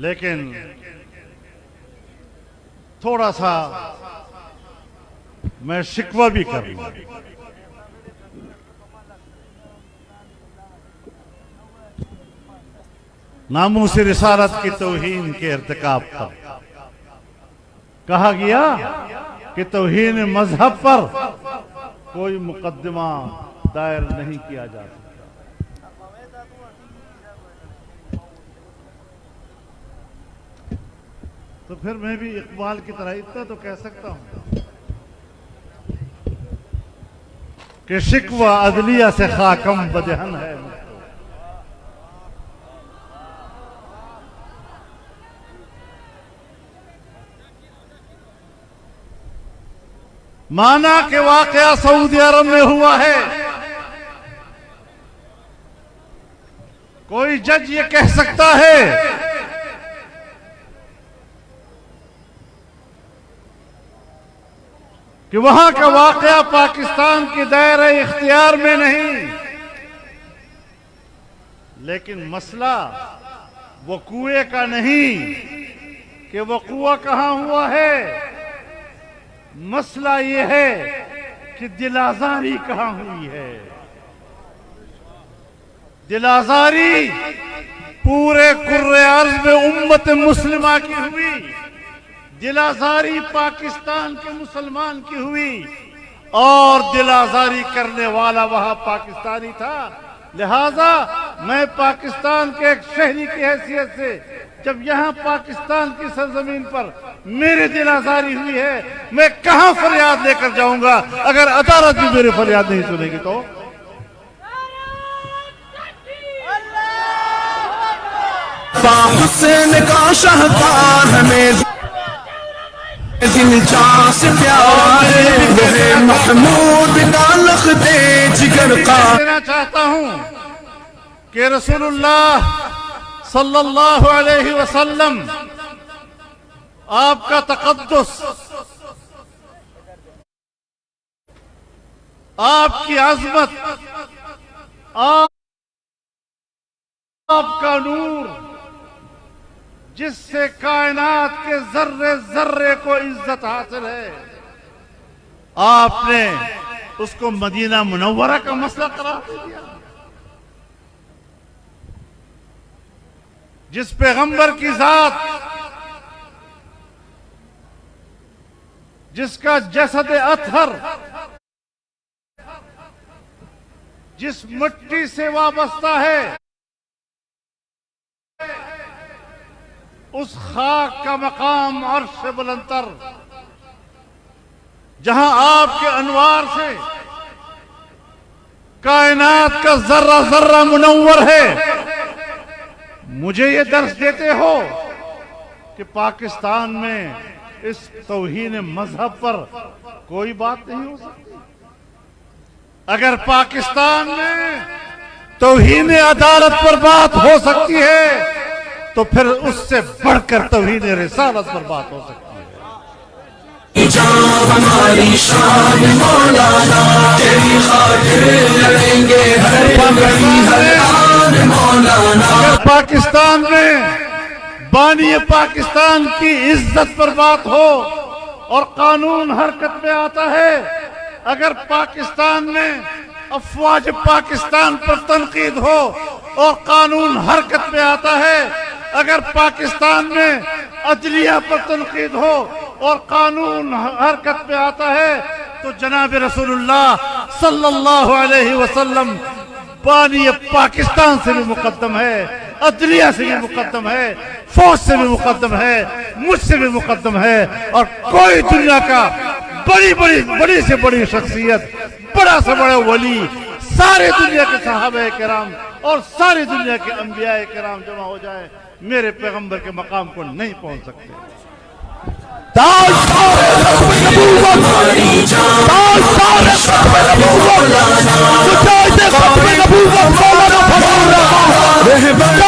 لیکن تھوڑا سا میں شکوہ بھی کر لوں ناموس رسالت کی توہین کے ارتکاب پر کہا گیا کہ توہین مذہب پر کوئی مقدمہ دائر نہیں کیا جا سکتا۔ تو پھر میں بھی اقبال کی طرح اتنا تو کہہ سکتا ہوں کہ شکوہ عدلیہ سے خاکم بدہن ہے مجھ کو۔ مانا کہ واقعہ سعودی عرب میں ہوا ہے، کوئی جج یہ کہہ سکتا ہے کہ وہاں کا واقعہ پاکستان کی دائرہ اختیار میں نہیں، لیکن مسئلہ وقوع کا نہیں کہ وقوع کہاں ہوا ہے، مسئلہ یہ ہے کہ دل آزاری کہاں ہوئی ہے۔ دل آزاری پورے کرۂ ارض میں امت مسلمہ کی ہوئی، دل آزاری پاکستان کے مسلمان کی ہوئی، اور دل آزاری کرنے والا وہاں پاکستانی تھا۔ لہذا میں پاکستان کے ایک شہری کی حیثیت سے جب یہاں پاکستان کی سرزمین پر میرے دل آزاری ہوئی ہے، میں کہاں فریاد لے کر جاؤں گا اگر عدالت بھی میری فریاد نہیں سنے گی تو؟ حسین کا شاہکار ہمیں دل جان سے پیار ہے، محمود کا لخت جگر کا کہنا چاہتا ہوں کہ رسول اللہ صلی اللہ علیہ وسلم آپ کا تقدس، آپ کی عظمت، آپ کا نور، جس سے کائنات کے ذرے ذرے کو عزت حاصل ہے، آپ نے اس کو مدینہ منورہ کا مسئلہ قرار دے دیا۔ جس پیغمبر کی ذات، جس کا جسد اطہر جس مٹی سے وابستہ ہے، اس خاک کا مقام عرش بلندتر، جہاں آپ کے انوار سے کائنات کا ذرہ ذرہ منور ہے، مجھے یہ درس دیتے ہو کہ پاکستان میں اس توہین مذہب پر کوئی بات نہیں ہو سکتی؟ اگر پاکستان میں توہین عدالت پر بات ہو سکتی ہے تو پھر اس سے بڑھ کر توہین رسالت پر بات ہو سکتی ہے۔ ہماری شان مولانا، تیری خاطر لڑیں گے ہر پگڑی ہر آن مولانا۔ اگر پاکستان میں بانی پاکستان کی عزت پر بات ہو اور قانون حرکت میں آتا ہے، اگر پاکستان میں افواج پاکستان پر تنقید ہو اور قانون حرکت میں آتا ہے، اگر پاکستان میں عدلیہ پر تنقید ہو اور قانون حرکت میں آتا ہے، تو جناب رسول اللہ صلی اللہ علیہ وسلم بانی پاکستان سے بھی مقدم ہے، عدلیہ سے بھی مقدم ہے، فوج سے بھی مقدم ہے، مجھ سے بھی مقدم ہے، اور کوئی دنیا کا بڑی سے بڑی شخصیت، بڑا سے بڑا ولی، سارے دنیا کے صحابہ کرام اور ساری دنیا کے انبیاء کرام جمع ہو جائیں، میرے پیغمبر کے مقام کو نہیں پہنچ سکتے۔ رہبر